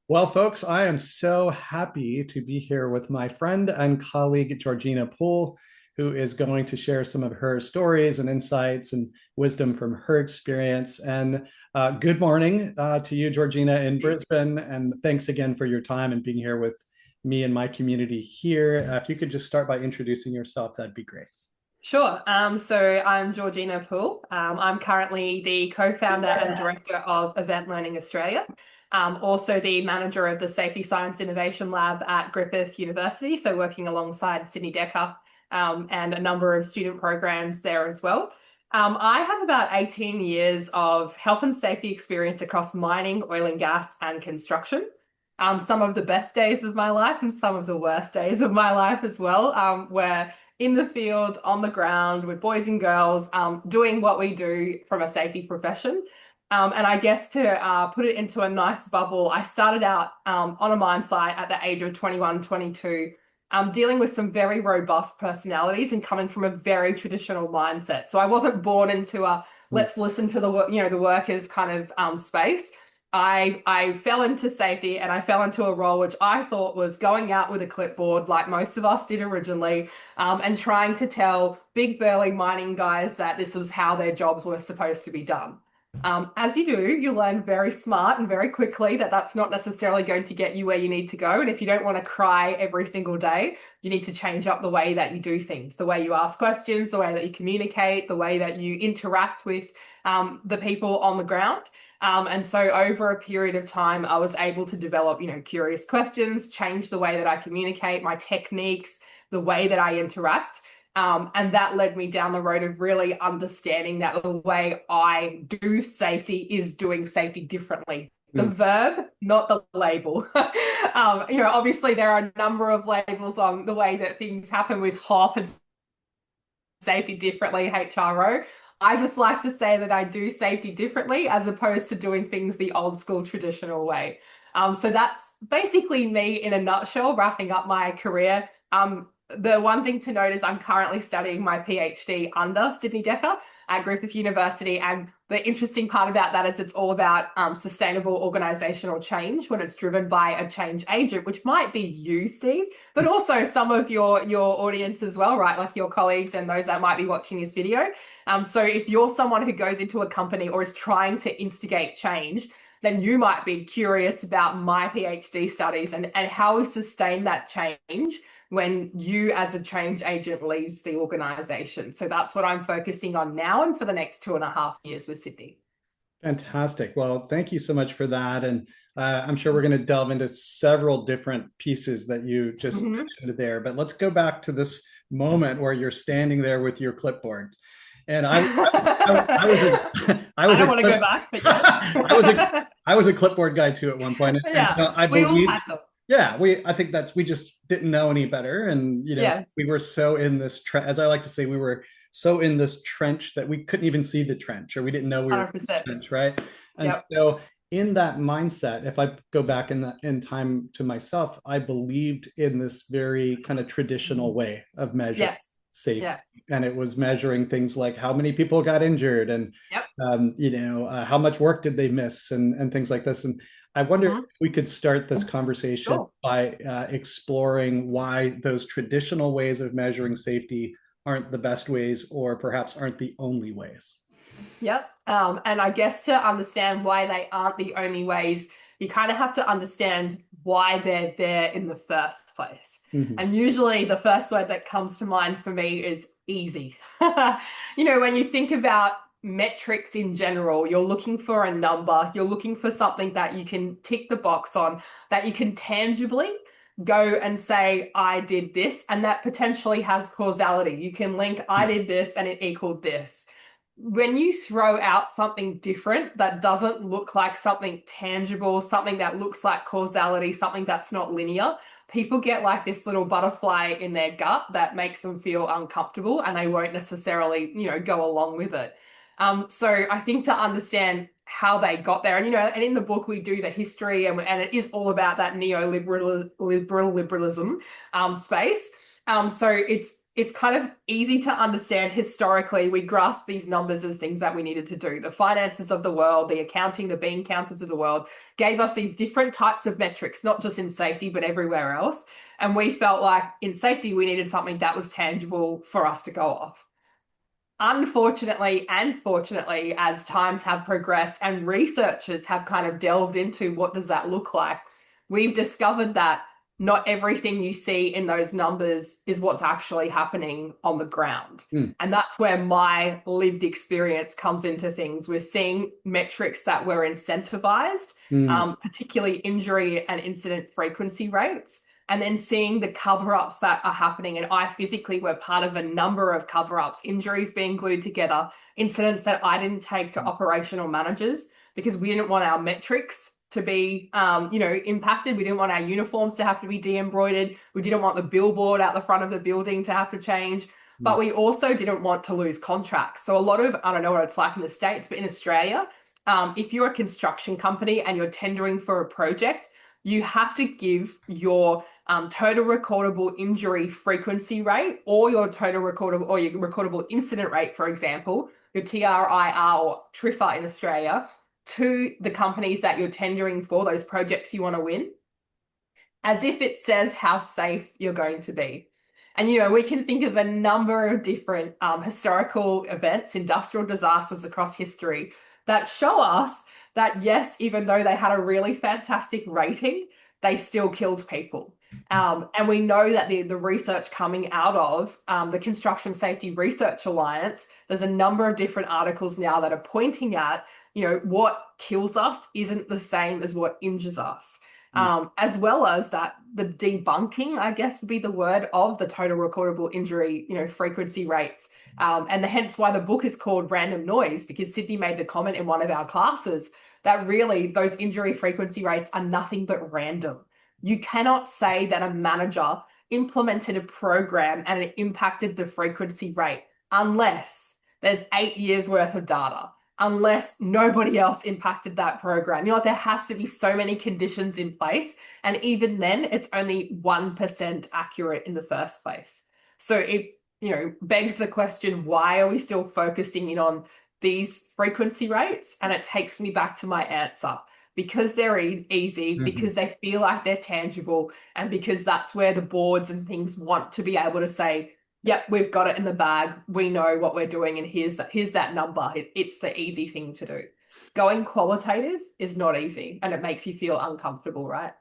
Well, folks, I am so happy to be here with my friend and colleague, Georgina Poole, who is going to share some of her stories and insights and wisdom from her experience. And good morning to you, Georgina, in Brisbane. And thanks again for your time and being here with me and my community here. If you could just start by introducing yourself, that'd be great. Sure. So I'm Georgina Poole. I'm currently the co-founder and director of Event Learning Australia. Also the manager of the Safety Science Innovation Lab at Griffith University, so working alongside Sydney Decker and a number of student programs there as well. I have about 18 years of health and safety experience across mining, oil and gas, and construction. Some of the best days of my life and some of the worst days of my life as well, where in the field, on the ground with boys and girls, doing what we do from a safety profession. And I guess to put it into a nice bubble, I started out on a mine site at the age of 21, 22, dealing with some very robust personalities and coming from a very traditional mindset. So I wasn't born into a let's listen to the workers kind of space. I fell into safety and I fell into a role which I thought was going out with a clipboard, like most of us did originally, and trying to tell big burly mining guys that this was how their jobs were supposed to be done. As you do, you learn very smart and very quickly that that's not necessarily going to get you where you need to go. And if you don't want to cry every single day, you need to change up the way that you do things, the way you ask questions, the way that you communicate, the way that you interact with the people on the ground. And so over a period of time, I was able to develop, curious questions, change the way that I communicate, my techniques, the way that I interact. And that led me down the road of really understanding that the way I do safety is doing safety differently. The Mm. verb, not the label. Obviously there are a number of labels on the way that things happen with HOP and safety differently, HRO. I just like to say that I do safety differently as opposed to doing things the old school traditional way. So that's basically me in a nutshell, wrapping up my career. The one thing to note is I'm currently studying my PhD under Sydney Decker at Griffith University. And the interesting part about that is it's all about sustainable organizational change when it's driven by a change agent, which might be you, Steve, but also some of your audience as well, right? Like your colleagues and those that might be watching this video. So if you're someone who goes into a company or is trying to instigate change, then you might be curious about my PhD studies and how we sustain that change when you as a change agent leaves the organization. So that's what I'm focusing on now and for the next 2.5 years with Sydney. Fantastic. Well, thank you so much for that. And I'm sure we're going to delve into several different pieces that you just Mhm. mentioned there. But let's go back to this moment where you're standing there with your clipboard. And I was a I I was don't a want to clip, go back, but I was a yeah. I was a clipboard guy too at one point, and Yeah, I we all believed, had them. yeah, I think that's we just didn't know any better, and Yes, we were so in this as I like to say, we were so in this trench that we couldn't even see the trench, or we didn't know we were in the 100%. trench, right? And Yep. so in that mindset, if I go back in time to myself, I believed in this very kind of traditional way of measuring Yes. safety, Yeah. and it was measuring things like how many people got injured and Yep. how much work did they miss and things like this. And I wonder if Mhm. we could start this conversation Sure. by exploring why those traditional ways of measuring safety aren't the best ways, or perhaps aren't the only ways. Yep. And I guess to understand why they aren't the only ways, you kind of have to understand why they're there in the first place. Mhm. And usually the first word that comes to mind for me is easy. When you think about metrics in general, you're looking for a number, you're looking for something that you can tick the box on, that you can tangibly go and say, I did this, and that potentially has causality. You can link, I did this and it equaled this. When you throw out something different that doesn't look like something tangible, something that looks like causality, something that's not linear, people get like this little butterfly in their gut that makes them feel uncomfortable and they won't necessarily, go along with it. So I think to understand how they got there, and in the book we do the history, and it is all about that neoliberal liberalism space. So it's it's kind of easy to understand historically. We grasp these numbers as things that we needed to do. The finances of the world, the accounting, the bean counters of the world gave us these different types of metrics, not just in safety, but everywhere else. And we felt like in safety, we needed something that was tangible for us to go off. Unfortunately and fortunately, as times have progressed and researchers have kind of delved into what does that look like, we've discovered that not everything you see in those numbers is what's actually happening on the ground. And that's where my lived experience comes into things. We're seeing metrics that were incentivized, particularly injury and incident frequency rates, and then seeing the cover-ups that are happening. And I physically were part of a number of cover-ups, injuries being glued together, incidents that I didn't take to operational managers because we didn't want our metrics to be, impacted. We didn't want our uniforms to have to be de-embroidered. We didn't want the billboard out the front of the building to have to change. But we also didn't want to lose contracts. So a lot of, I don't know what it's like in the States, but in Australia, if you're a construction company and you're tendering for a project, you have to give your total recordable injury frequency rate or your total recordable or your recordable incident rate, for example, your TRIR or TRIFR in Australia, to the companies that you're tendering for, those projects you want to win, as if it says how safe you're going to be. And, we can think of a number of different historical events, industrial disasters across history that show us that, yes, even though they had a really fantastic rating, they still killed people. And we know that the research coming out of the Construction Safety Research Alliance, there's a number of different articles now that are pointing at, what kills us isn't the same as what injures us. As well as that the debunking, I guess would be the word, of the total recordable injury, frequency rates. And hence why the book is called Random Noise, because Sydney made the comment in one of our classes that really those injury frequency rates are nothing but random. You cannot say that a manager implemented a program and it impacted the frequency rate unless there's 8 years worth of data, unless nobody else impacted that program. There has to be so many conditions in place. And even then, it's only 1% accurate in the first place. So it, begs the question, why are we still focusing in on these frequency rates? And it takes me back to my answer. Because they're easy, because they feel like they're tangible, and because that's where the boards and things want to be able to say, yep, we've got it in the bag. We know what we're doing, and here's that number. It's the easy thing to do. Going qualitative is not easy, and it makes you feel uncomfortable, right?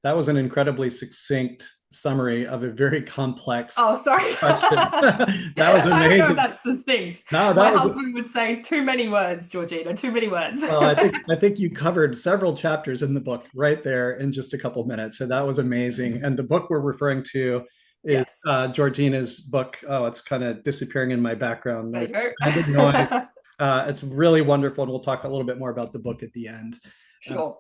That was an incredibly succinct summary of a very complex sorry. question. That was amazing. I don't know if that's succinct. No, my husband would say too many words, Georgina, too many words. Well, I think you covered several chapters in the book right there in just a couple of minutes. So that was amazing. And the book we're referring to is Georgina's book. Oh, it's kind of disappearing in my background. There you go. It's really wonderful. And we'll talk a little bit more about the book at the end. Sure.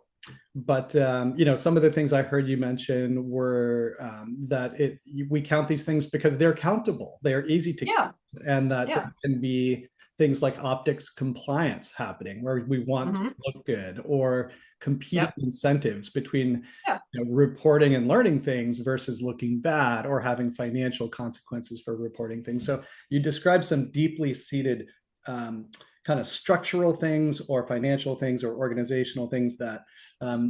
But some of the things I heard you mention were that we count these things because they're countable. They are easy to count, and that there can be things like optics compliance happening where we want to look good, or competing incentives between reporting and learning things versus looking bad, or having financial consequences for reporting things. So you described some deeply seated kind of structural things or financial things or organizational things that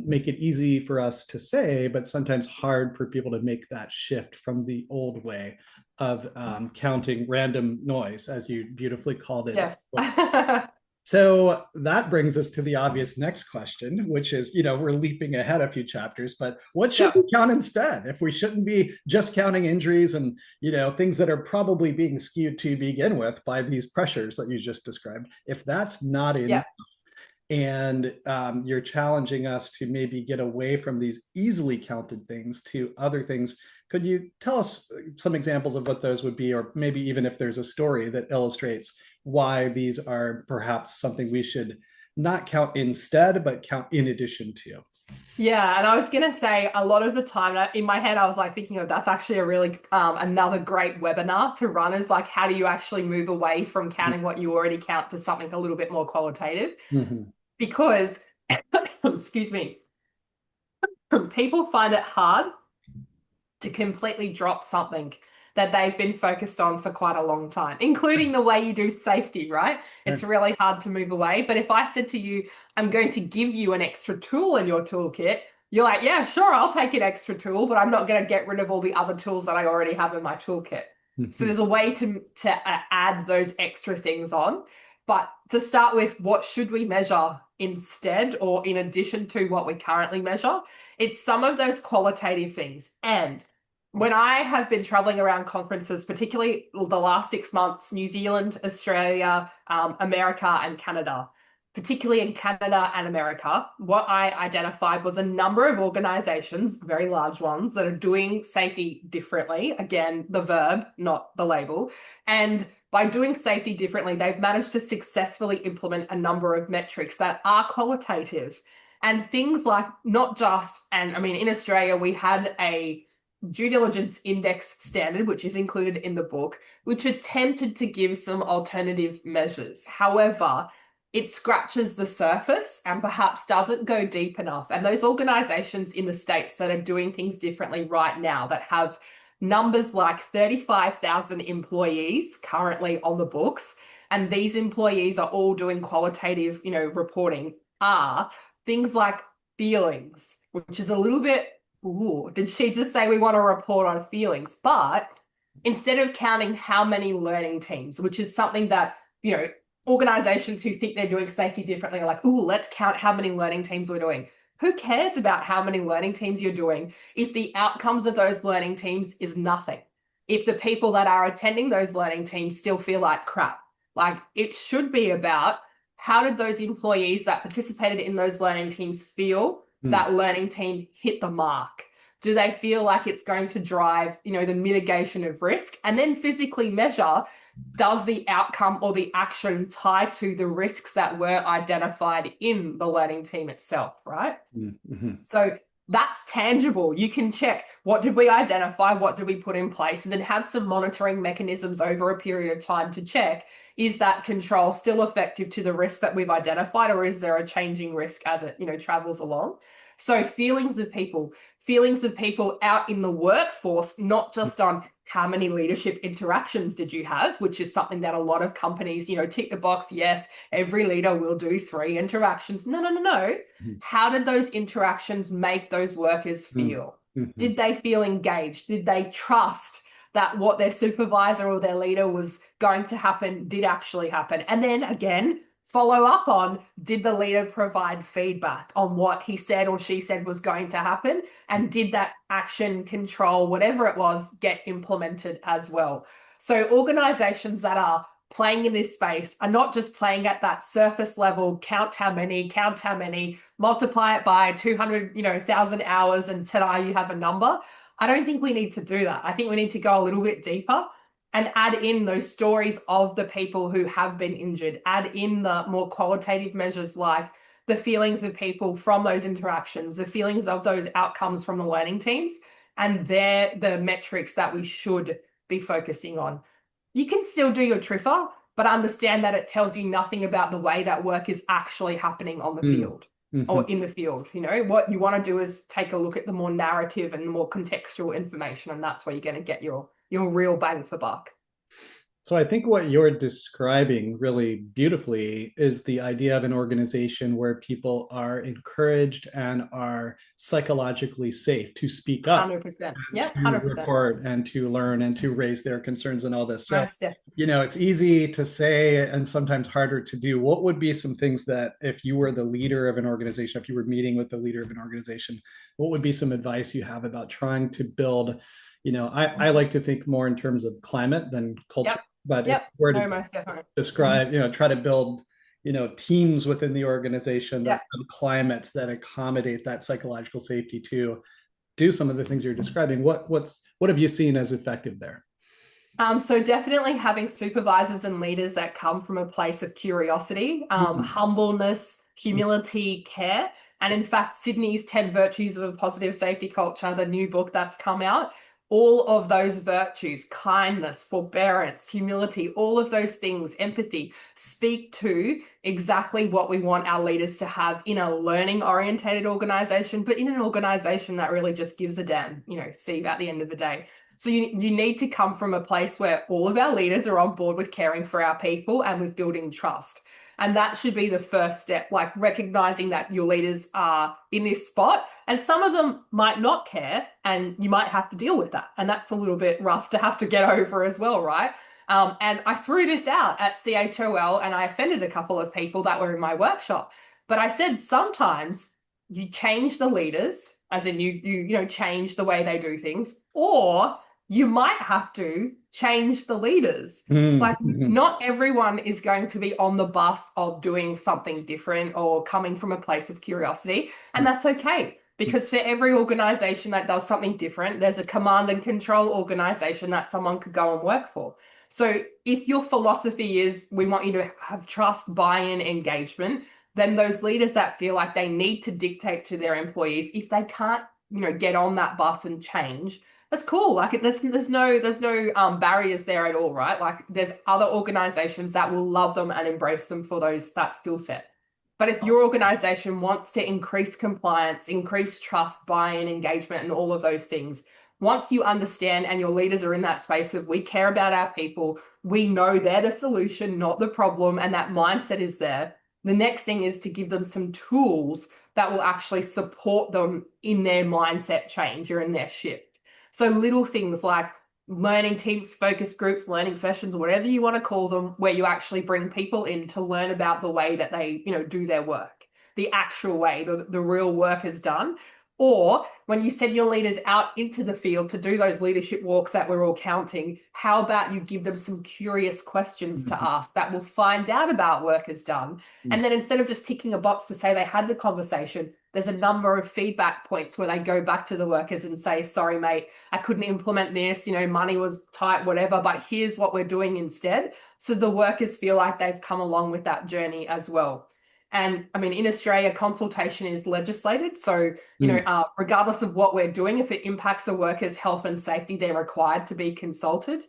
make it easy for us to say, but sometimes hard for people to make that shift from the old way of counting random noise, as you beautifully called it. Yes. So that brings us to the obvious next question, which is, we're leaping ahead a few chapters, but what should we count instead? If we shouldn't be just counting injuries and, things that are probably being skewed to begin with by these pressures that you just described, if that's not enough, and you're challenging us to maybe get away from these easily counted things to other things, could you tell us some examples of what those would be, or maybe even if there's a story that illustrates why these are perhaps something we should not count instead, but count in addition to? Yeah, and I was going to say, a lot of the time in my head, I was like thinking, that's actually a really another great webinar to run, is like, how do you actually move away from counting what you already count to something a little bit more qualitative? Because, excuse me, people find it hard to completely drop something that they've been focused on for quite a long time, including the way you do safety, right? It's really hard to move away. But if I said to you, I'm going to give you an extra tool in your toolkit, you're like, yeah, sure, I'll take an extra tool, but I'm not going to get rid of all the other tools that I already have in my toolkit. So there's a way to add those extra things on. But to start with, what should we measure instead or in addition to what we currently measure? It's some of those qualitative things. And when I have been traveling around conferences, particularly the last 6 months, New Zealand, Australia, America, and Canada, particularly in Canada and America, what I identified was a number of organizations, very large ones, that are doing safety differently. Again, the verb, not the label. And by doing safety differently, they've managed to successfully implement a number of metrics that are qualitative. And things like not just, and I mean, in Australia, we had a due diligence index standard, which is included in the book, which attempted to give some alternative measures. However, it scratches the surface and perhaps doesn't go deep enough. And those organizations in the States that are doing things differently right now, that have numbers like 35,000 employees currently on the books, and these employees are all doing qualitative, reporting, are things like feelings, which is a little bit, ooh, did she just say we want to report on feelings? But instead of counting how many learning teams, which is something that, organizations who think they're doing safety differently are like, ooh, let's count how many learning teams we're doing. Who cares about how many learning teams you're doing if the outcomes of those learning teams is nothing? If the people that are attending those learning teams still feel like crap. Like, it should be about, how did those employees that participated in those learning teams feel that learning team hit the mark? Do they feel like it's going to drive, the mitigation of risk? And then physically measure, does the outcome or the action tie to the risks that were identified in the learning team itself, right? So that's tangible. You can check, what did we identify? What did we put in place? And then have some monitoring mechanisms over a period of time to check, is that control still effective to the risk that we've identified, or is there a changing risk as it, travels along? So feelings of people out in the workforce, not just on how many leadership interactions did you have, which is something that a lot of companies, tick the box, yes, every leader will do 3 interactions. No. How did those interactions make those workers feel? Did they feel engaged? Did they trust that what their supervisor or their leader was going to happen did actually happen? And then again, follow up on, did the leader provide feedback on what he said or she said was going to happen? And did that action, control, whatever it was, get implemented as well? So organizations that are playing in this space are not just playing at that surface level, count how many, multiply it by 200,000 hours, and ta-da, you have a number. I don't think we need to do that. I think we need to go a little bit deeper and add in those stories of the people who have been injured, add in the more qualitative measures like the feelings of people from those interactions, the feelings of those outcomes from the learning teams, and they're the metrics that we should be focusing on. You can still do your TRIFR, but understand that it tells you nothing about the way that work is actually happening on the field or in the field. What you want to do is take a look at the more narrative and more contextual information, and that's where you're going to get your real bang for buck. So I think what you're describing really beautifully is the idea of an organization where people are encouraged and are psychologically safe to speak up, 100%. Yeah, 100%. report and to learn and to raise their concerns and all this. So, Yes. It's easy to say and sometimes harder to do. What would be some things that, if you were the leader of an organization, if you were meeting with the leader of an organization, what would be some advice you have about trying to build, I like to think more in terms of climate than culture. Yep. But if we're to describe, try to build, teams within the organization that have climates that accommodate that psychological safety to do some of the things you're describing, what have you seen as effective there? So definitely having supervisors and leaders that come from a place of curiosity, humbleness, humility, care. And in fact, Sydney's 10 Virtues of a Positive Safety Culture, the new book that's come out, all of those virtues, kindness, forbearance, humility, all of those things, empathy, speak to exactly what we want our leaders to have in a learning-orientated organization, but in an organization that really just gives a damn, Steve, at the end of the day. So you need to come from a place where all of our leaders are on board with caring for our people and with building trust. And that should be the first step, like recognizing that your leaders are in this spot and some of them might not care and you might have to deal with that. And that's a little bit rough to have to get over as well, right? And I threw this out at CHOL and I offended a couple of people that were in my workshop. But I said sometimes you change the leaders, as in you change the way they do things, or you might have to change the leaders. Like not everyone is going to be on the bus of doing something different or coming from a place of curiosity. And that's okay. Because for every organization that does something different, there's a command and control organization that someone could go and work for. So if your philosophy is we want you to have trust, buy-in, engagement, then those leaders that feel like they need to dictate to their employees, if they can't, get on that bus and change, that's cool. Like there's no barriers there at all, right? Like there's other organizations that will love them and embrace them for that skill set. But if your organization wants to increase compliance, increase trust, buy-in, engagement, and all of those things, once you understand and your leaders are in that space of we care about our people, we know they're the solution, not the problem, and that mindset is there, the next thing is to give them some tools that will actually support them in their mindset change or in their shift. So little things like learning teams, focus groups, learning sessions, whatever you want to call them, where you actually bring people in to learn about the way that they, do their work, the actual way, the real work is done. Or when you send your leaders out into the field to do those leadership walks that we're all counting, how about you give them some curious questions to ask that will find out about work is done? And then instead of just ticking a box to say they had the conversation, there's a number of feedback points where they go back to the workers and say, sorry, mate, I couldn't implement this, money was tight, whatever, but here's what we're doing instead. So the workers feel like they've come along with that journey as well. And I mean, in Australia, consultation is legislated. So, regardless of what we're doing, if it impacts a worker's health and safety, they're required to be consulted.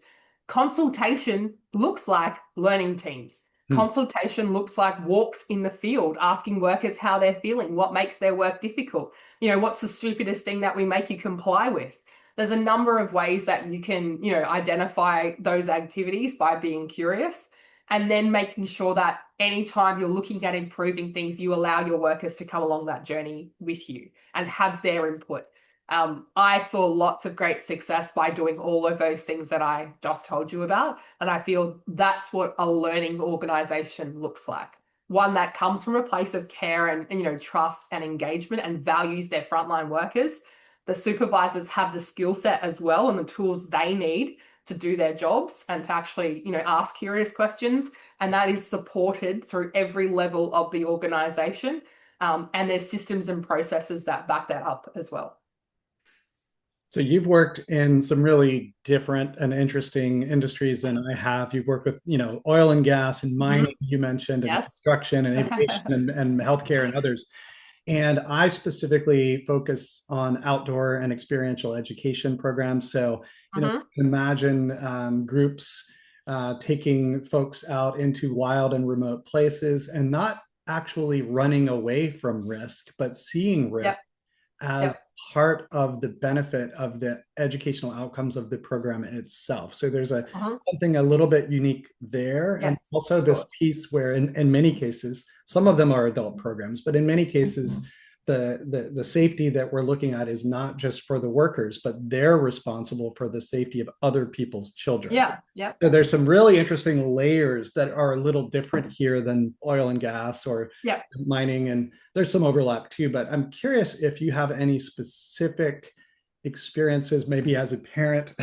Consultation looks like learning teams. Consultation looks like walks in the field, asking workers how they're feeling, what makes their work difficult. What's the stupidest thing that we make you comply with? There's a number of ways that you can, identify those activities by being curious. And then making sure that anytime you're looking at improving things, you allow your workers to come along that journey with you and have their input. I saw lots of great success by doing all of those things that I just told you about. And I feel that's what a learning organization looks like. One that comes from a place of care and trust and engagement and values their frontline workers. The supervisors have the skill set as well and the tools they need to do their jobs and to actually, ask curious questions. And that is supported through every level of the organization. And there's systems and processes that back that up as well. So you've worked in some really different and interesting industries than I have. You've worked with, oil and gas and mining, you mentioned, and construction and aviation and healthcare and others. And I specifically focus on outdoor and experiential education programs. So, imagine groups taking folks out into wild and remote places and not actually running away from risk, but seeing risk as part of the benefit of the educational outcomes of the program itself. So there's something a little bit unique there. And also this piece where in many cases, some of them are adult programs, but in many cases, the safety that we're looking at is not just for the workers, but they're responsible for the safety of other people's children. So there's some really interesting layers that are a little different here than oil and gas or mining, and there's some overlap too. But I'm curious if you have any specific experiences, maybe as a parent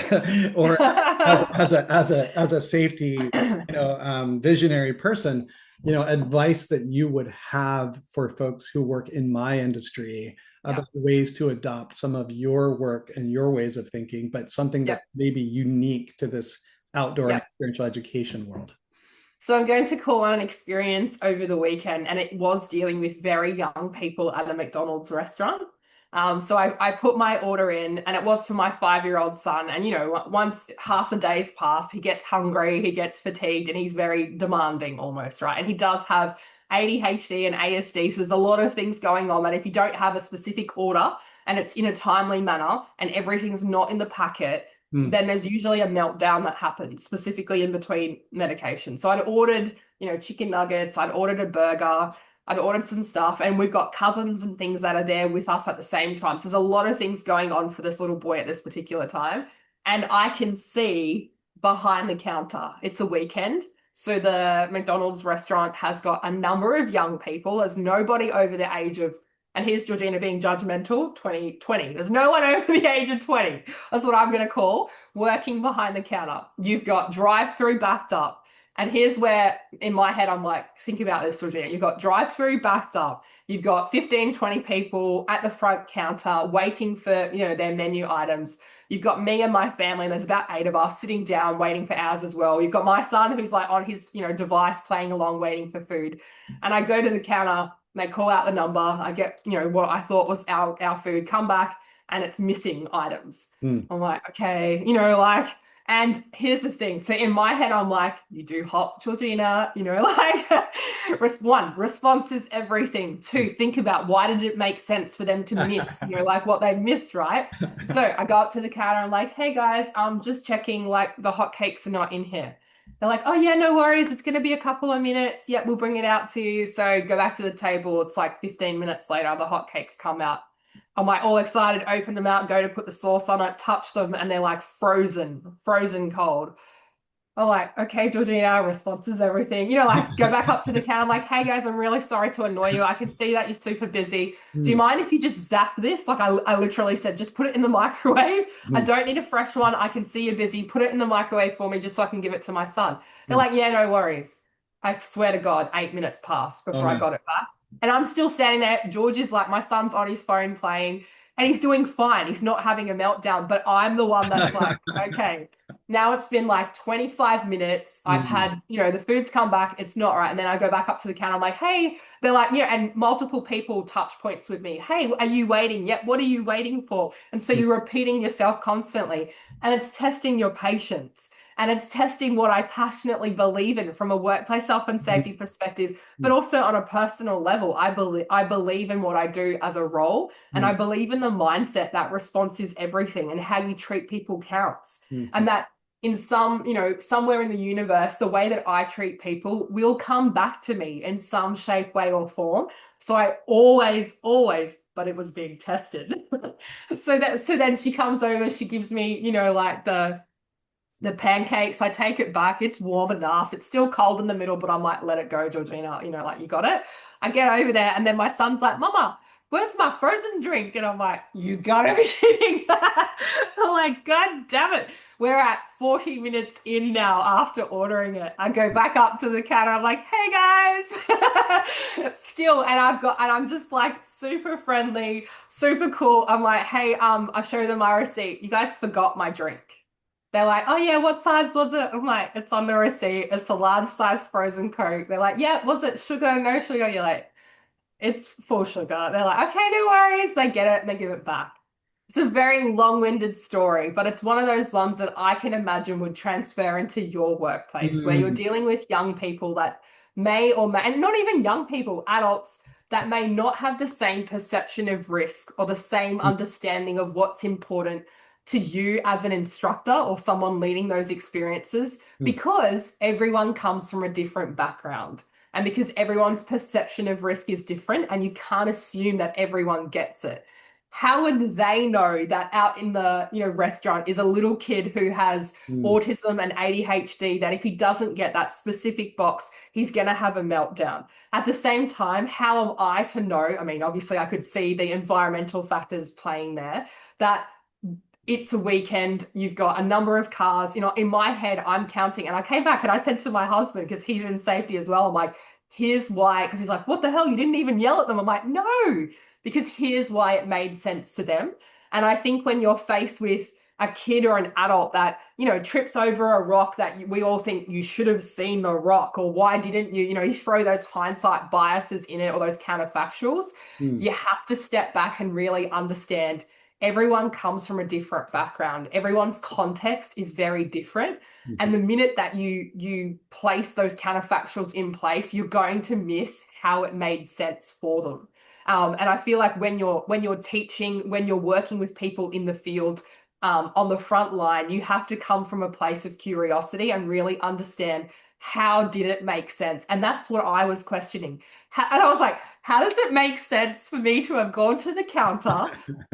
or as a safety visionary person, advice that you would have for folks who work in my industry about ways to adopt some of your work and your ways of thinking, but something that may be unique to this outdoor and experiential education world. So I'm going to call on an experience over the weekend, and it was dealing with very young people at a McDonald's restaurant. So I put my order in, and it was for my 5-year-old son. And, once half the day's passed, he gets hungry, he gets fatigued, and he's very demanding almost, right? And he does have ADHD and ASD. So there's a lot of things going on that if you don't have a specific order and it's in a timely manner and everything's not in the packet, then there's usually a meltdown that happens specifically in between medication. So I'd ordered, chicken nuggets, I'd ordered a burger, I'd ordered some stuff, and we've got cousins and things that are there with us at the same time. So there's a lot of things going on for this little boy at this particular time. And I can see behind the counter, it's a weekend. So the McDonald's restaurant has got a number of young people. There's nobody over the age of, and here's Georgina being judgmental, 20. There's no one over the age of 20. That's what I'm going to call working behind the counter. You've got drive-through backed up. And here's where, in my head, I'm like, think about this, Georgina. You've got drive-through backed up. You've got 15, 20 people at the front counter waiting for, their menu items. You've got me and my family, and there's about 8 of us sitting down waiting for ours as well. You've got my son who's like on his, device playing along, waiting for food. And I go to the counter, and they call out the number. I get, what I thought was our food, come back, and it's missing items. I'm like, okay, and here's the thing. So in my head, I'm like, you do hot, Georgina, response is everything. 2, think about why did it make sense for them to miss, what they missed, right? So I go up to the counter. I'm like, hey guys, I'm just checking, the hotcakes are not in here. They're like, oh yeah, no worries. It's going to be a couple of minutes. Yep, we'll bring it out to you. So go back to the table. It's like 15 minutes later, the hotcakes come out. I'm like all excited, open them out, go to put the sauce on it, touch them, and they're like frozen cold. I'm like, okay, Georgina, response is everything. Go back up to the counter. I'm like, hey guys, I'm really sorry to annoy you. I can see that you're super busy. Do you mind if you just zap this? I literally said, just put it in the microwave. I don't need a fresh one. I can see you're busy. Put it in the microwave for me just so I can give it to my son. They're like, yeah, no worries. I swear to God, 8 minutes passed before I got it back. And I'm still standing there. George is like, my son's on his phone playing, and he's doing fine. He's not having a meltdown, but I'm the one that's like, okay, now it's been like 25 minutes. I've had, the food's come back. It's not right. And then I go back up to the counter. I'm like, hey, they're like, and multiple people touch points with me. Hey, are you waiting? Yep. What are you waiting for? And so you're repeating yourself constantly, and it's testing your patience. And it's testing what I passionately believe in from a workplace health and safety perspective, but also on a personal level. I believe in what I do as a role, and I believe in the mindset that response is everything, and how you treat people counts. And that in somewhere in the universe, the way that I treat people will come back to me in some shape, way, or form. So I always, but it was being tested. So then she comes over, she gives me, the pancakes. I take it back. It's warm enough. It's still cold in the middle, but I'm like, let it go, Georgina. You got it. I get over there, and then my son's like, Mama, where's my frozen drink? And I'm like, you gotta be kidding. I'm like, God damn it. We're at 40 minutes in now after ordering it. I go back up to the counter. I'm like, hey guys. Still, and I'm just like super friendly, super cool. I'm like, hey, I show them my receipt. You guys forgot my drink. They're like, oh yeah, what size was it? I'm like, it's on the receipt. It's a large size frozen Coke. They're like, yeah, was it sugar? No sugar. You're like, it's full sugar. They're like, okay, no worries. They get it and they give it back. It's a very long-winded story, but it's one of those ones that I can imagine would transfer into your workplace, where you're dealing with young people that may or may, and not even young people, adults that may not have the same perception of risk or the same understanding of what's important to you as an instructor or someone leading those experiences, because everyone comes from a different background, and because everyone's perception of risk is different, and you can't assume that everyone gets it. How would they know that out in the restaurant is a little kid who has autism and ADHD, that if he doesn't get that specific box, he's going to have a meltdown? At the same time, how am I to know? I mean, obviously I could see the environmental factors playing there, that it's a weekend, you've got a number of cars, in my head, I'm counting. And I came back and I said to my husband, because he's in safety as well, I'm like, here's why, because he's like, what the hell? You didn't even yell at them. I'm like, no, because here's why it made sense to them. And I think when you're faced with a kid or an adult that, trips over a rock that we all think you should have seen the rock, or why didn't you, you throw those hindsight biases in it, or those counterfactuals, you have to step back and really understand everyone comes from a different background. Everyone's context is very different. And the minute that you place those counterfactuals in place, you're going to miss how it made sense for them. And I feel like when you're teaching, when you're working with people in the field, on the front line, you have to come from a place of curiosity and really understand, how did it make sense? And that's what I was questioning. And I was like, how does it make sense for me to have gone to the counter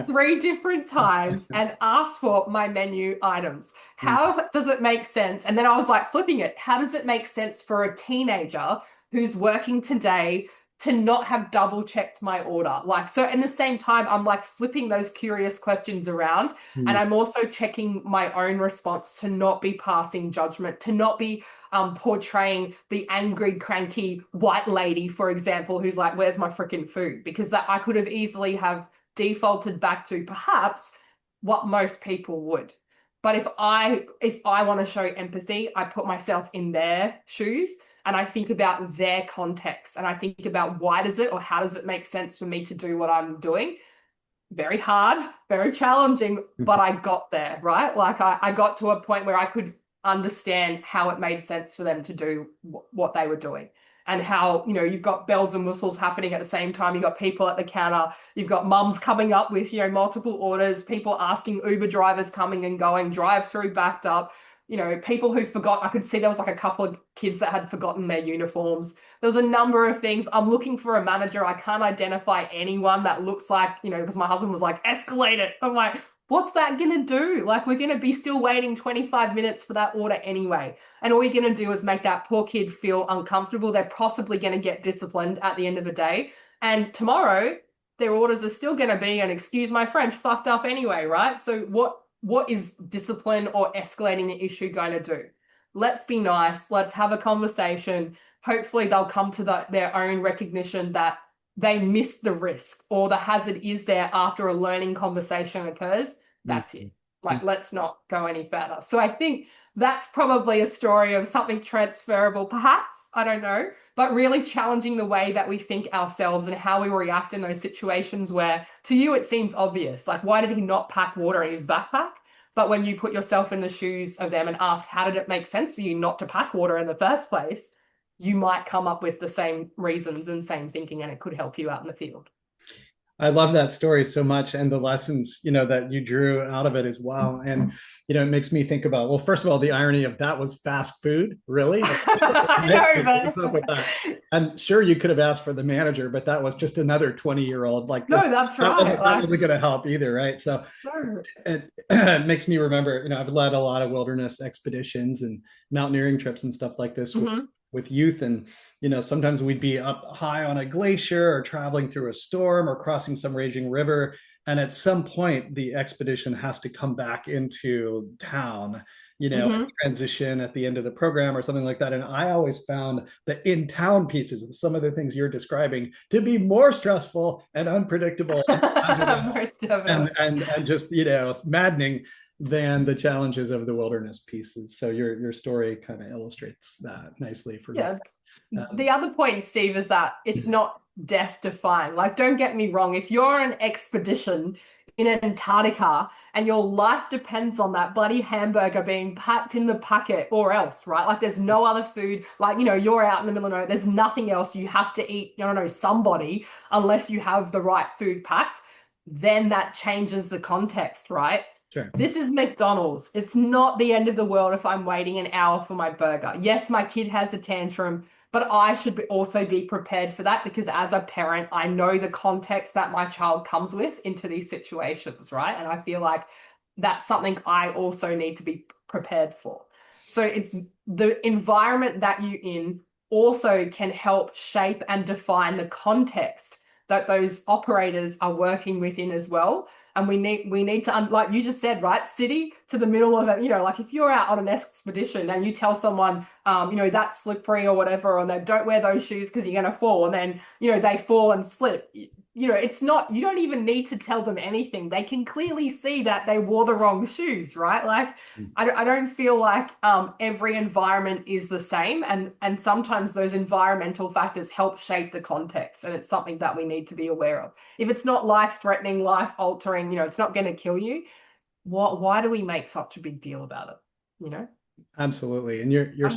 3 different times and asked for my menu items? How does it make sense? And then I was like flipping it. How does it make sense for a teenager who's working today to not have double checked my order? Like, so in the same time, I'm like flipping those curious questions around. And I'm also checking my own response to not be passing judgment, to not be portraying the angry, cranky white lady, for example, who's like, where's my freaking food? Because that I could have easily have defaulted back to perhaps what most people would. But if I want to show empathy, I put myself in their shoes and I think about their context and I think about why does it or how does it make sense for me to do what I'm doing? Very hard, very challenging, but I got there, right? Like I got to a point where I could understand how it made sense for them to do what they were doing, and how, you know, you've got bells and whistles happening at the same time. You've got people at the counter, you've got mums coming up with, you know, multiple orders, people asking, Uber drivers coming and going, drive through backed up, you know, people who forgot. I could see there was like a couple of kids that had forgotten their uniforms. There was a number of things. I'm looking for a manager. I can't identify anyone that looks like, you know, because my husband was like, escalate it. I'm like, what's that going to do? Like, we're going to be still waiting 25 minutes for that order anyway. And all you're going to do is make that poor kid feel uncomfortable. They're possibly going to get disciplined at the end of the day. And tomorrow, their orders are still going to be, and excuse my French, fucked up anyway, right? So what is discipline or escalating the issue going to do? Let's be nice. Let's have a conversation. Hopefully they'll come to their own recognition that they missed the risk or the hazard is there after a learning conversation occurs. That's it. Like, let's not go any further. So I think that's probably a story of something transferable, perhaps, I don't know, but really challenging the way that we think ourselves and how we react in those situations where to you it seems obvious. Like, why did he not pack water in his backpack? But when you put yourself in the shoes of them and ask, how did it make sense for you not to pack water in the first place? You might come up with the same reasons and same thinking, and it could help you out in the field. I love that story so much, and the lessons, you know, that you drew out of it as well. And, you know, it makes me think about, well, first of all, the irony of that was fast food, really? I know, what's up with that? And sure, you could have asked for the manager, but that was just another 20-year-old. Like, no, that's right. That wasn't going to help either, right? So it makes me remember, you know, I've led a lot of wilderness expeditions and mountaineering trips and stuff like this with youth. And, you know, sometimes we'd be up high on a glacier or traveling through a storm or crossing some raging river. And at some point, the expedition has to come back into town, you know, transition at the end of the program or something like that. And I always found the in-town pieces, some of the things you're describing, to be more stressful and unpredictable and just, you know, maddening than the challenges of the wilderness pieces. So your story kind of illustrates that nicely for me. The other point, Steve, is that it's not death defying. Like, don't get me wrong. If you're on an expedition in Antarctica and your life depends on that bloody hamburger being packed in the packet or else, right? Like, there's no other food. Like, you know, you're out in the middle of nowhere. There's nothing else. You have to eat, you know, somebody, unless you have the right food packed. Then that changes the context, right? Sure. This is McDonald's. It's not the end of the world if I'm waiting an hour for my burger. Yes, my kid has a tantrum, but I should also be prepared for that, because as a parent, I know the context that my child comes with into these situations, right? And I feel like that's something I also need to be prepared for. So it's the environment that you're in also can help shape and define the context that those operators are working within as well. And we need to, like you just said, right, city to the middle of it. You know, like if you're out on an expedition and you tell someone, you know, that's slippery or whatever, and they don't wear those shoes because you're going to fall, and then, you know, they fall and slip. You know, it's not, you don't even need to tell them anything. They can clearly see that they wore the wrong shoes, right? Like, I don't feel like every environment is the same. And sometimes those environmental factors help shape the context. And it's something that we need to be aware of. If it's not life-threatening, life-altering, you know, it's not going to kill you, why do we make such a big deal about it? You know? Absolutely. And your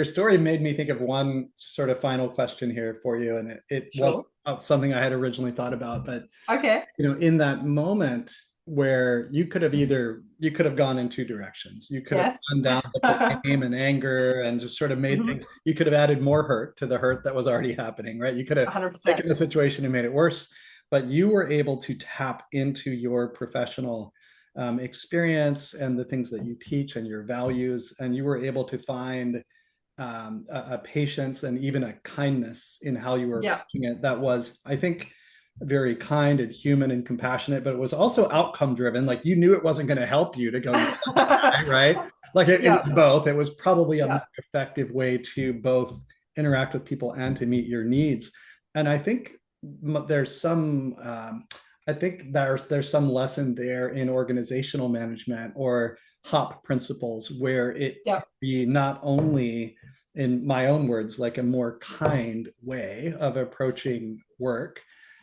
story made me think of one sort of final question here for you, and it wasn't something I had originally thought about, but okay, you know, in that moment, where you could have gone in two directions. You could have Yes. gone down the blame and anger and just sort of made Mhm. things, you could have added more hurt to the hurt that was already happening, right? You could have 100%. taken the situation and made it worse, but you were able to tap into your professional experience and the things that you teach and your values, and you were able to find a patience and even a kindness in how you were Yeah. approaching it that was, I think, very kind and human and compassionate, but it was also outcome driven. Like you knew it wasn't going to help you to go yell at the guy, right? Like it Yeah. was both. It was probably a more Yeah. effective way to both interact with people and to meet your needs. And I think there's some I think there's some lesson there in organizational management or HOP principles where it can Yeah. be not only, in my own words, like a more kind way of approaching work,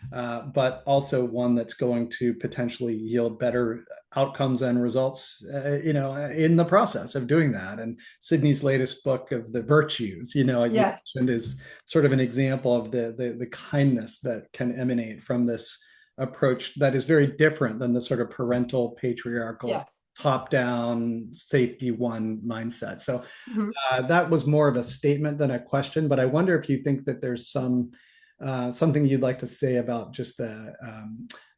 but also one that's going to potentially yield better outcomes and results, in the process of doing that. And Sydney's latest book of the virtues, you Yes. mentioned, is sort of an example of the kindness that can emanate from this approach that is very different than the sort of parental patriarchal Yes. top down safety one mindset. So Mhm. that was more of a statement than a question, but I wonder if you think that there's something you'd like to say about just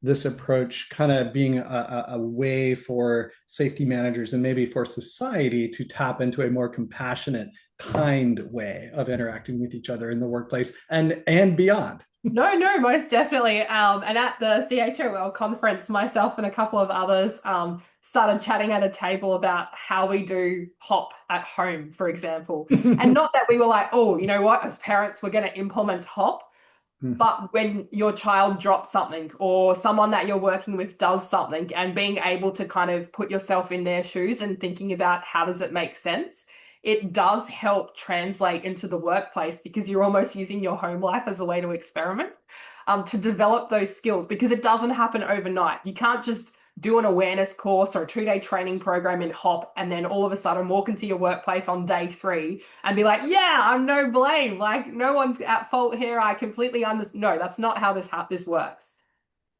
this approach kind of being a way for safety managers and maybe for society to tap into a more compassionate, kind way of interacting with each other in the workplace and beyond. No, no, most definitely. And at the CHOL conference, myself and a couple of others started chatting at a table about how we do HOP at home, for example. And not that we were like, oh, you know what, as parents, we're going to implement HOP. But when your child drops something or someone that you're working with does something and being able to kind of put yourself in their shoes and thinking about how does it make sense, it does help translate into the workplace because you're almost using your home life as a way to experiment, to develop those skills because it doesn't happen overnight. You can't just do an awareness course or a 2-day training program in HOP and then all of a sudden walk into your workplace on day 3 and be like, yeah, I'm no blame. Like no one's at fault here. I completely understand. No, that's not how this works.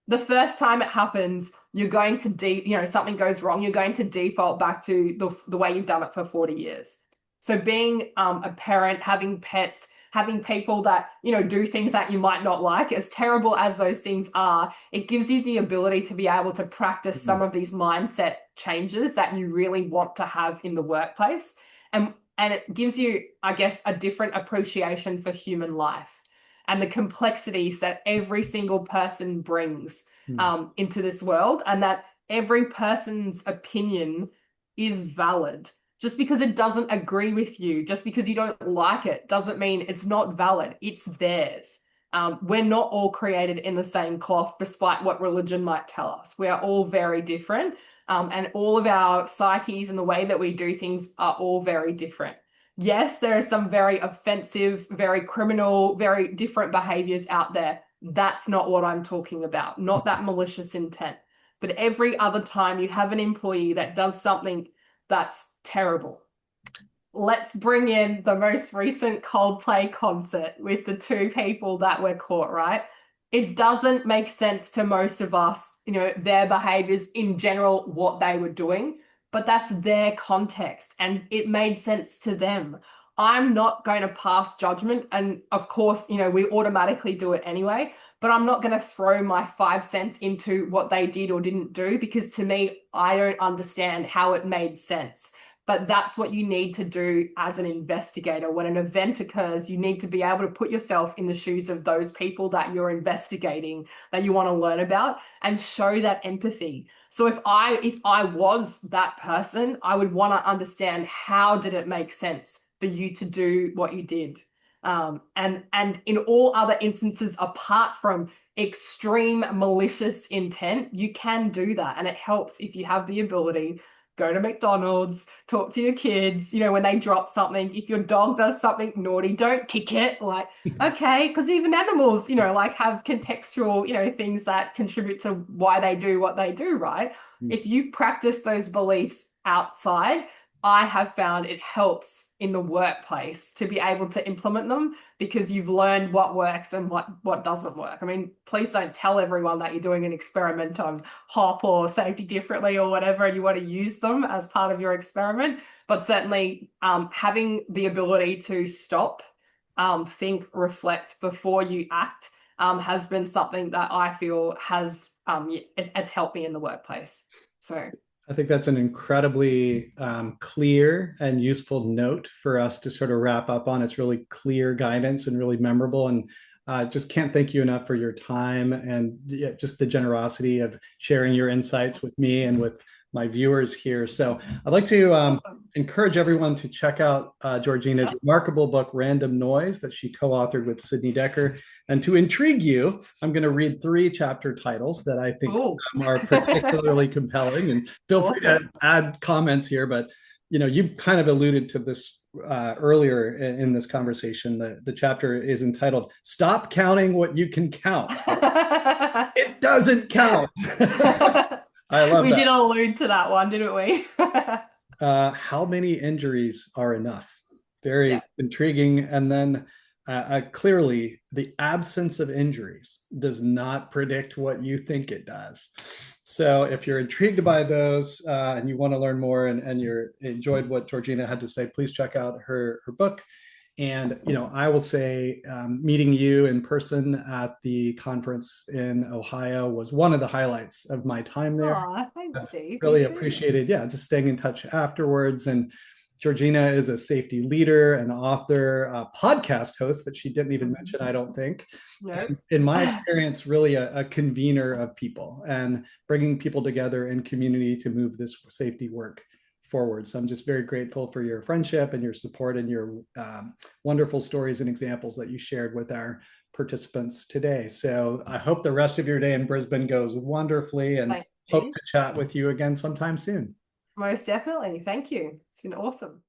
The first time it happens, you're going to something goes wrong. You're going to default back to the way you've done it for 40 years. So being a parent, having pets, having people that, do things that you might not like, as terrible as those things are, it gives you the ability to be able to practice some of these mindset changes that you really want to have in the workplace. And it gives you, I guess, a different appreciation for human life and the complexities that every single person brings into this world, and that every person's opinion is valid. Just because it doesn't agree with you, just because you don't like it, doesn't mean it's not valid. It's theirs. We're not all created in the same cloth, despite what religion might tell us. We are all very different, and all of our psyches and the way that we do things are all very different. Yes, there are some very offensive, very criminal, very different behaviors out there. That's not what I'm talking about, not that malicious intent. But every other time you have an employee that does something that's terrible. Let's bring in the most recent Coldplay concert with the 2 people that were caught, right? It doesn't make sense to most of us, their behaviors in general, what they were doing, but that's their context and it made sense to them. I'm not going to pass judgment. And of course, we automatically do it anyway, but I'm not going to throw my 5 cents into what they did or didn't do because to me, I don't understand how it made sense. But that's what you need to do as an investigator. When an event occurs, you need to be able to put yourself in the shoes of those people that you're investigating, that you want to learn about, and show that empathy. So if I was that person, I would want to understand how did it make sense for you to do what you did. And in all other instances, apart from extreme malicious intent, you can do that. And it helps if you have the ability. Go to McDonald's, talk to your kids, when they drop something. If your dog does something naughty, don't kick it. Like, okay, because even animals, have contextual, things that contribute to why they do what they do, right? If you practice those beliefs outside, I have found it helps in the workplace to be able to implement them because you've learned what works and what doesn't work. I mean, please don't tell everyone that you're doing an experiment on HOP or safety differently or whatever, and you want to use them as part of your experiment. But certainly having the ability to stop, think, reflect before you act has been something that I feel has it's helped me in the workplace. So I think that's an incredibly clear and useful note for us to sort of wrap up on. It's really clear guidance and really memorable. And just can't thank you enough for your time and just the generosity of sharing your insights with me and with my viewers here. So I'd like to encourage everyone to check out Georgina's remarkable book, Random Noise, that she co-authored with Sydney Decker. And to intrigue you, I'm going to read 3 chapter titles that I think are particularly compelling. And feel free to add comments here, but you've kind of alluded to this earlier in this conversation. The chapter is entitled "Stop Counting What You Can Count." It doesn't count. I love we that. did allude to that one, didn't we? How many injuries are enough? Very intriguing. And then clearly, the absence of injuries does not predict what you think it does. So if you're intrigued by those and you want to learn more and you're enjoyed what Georgina had to say, please check out her book. And, I will say meeting you in person at the conference in Ohio was one of the highlights of my time there. Thanks, Steve. Really appreciated, just staying in touch afterwards. And Georgina is a safety leader, an author, a podcast host that she didn't even mention, I don't think. No. In my experience, really a convener of people and bringing people together in community to move this safety work forward. So I'm just very grateful for your friendship and your support and your wonderful stories and examples that you shared with our participants today. So I hope the rest of your day in Brisbane goes wonderfully and hope to chat with you again sometime soon. Most definitely. Thank you. It's been awesome.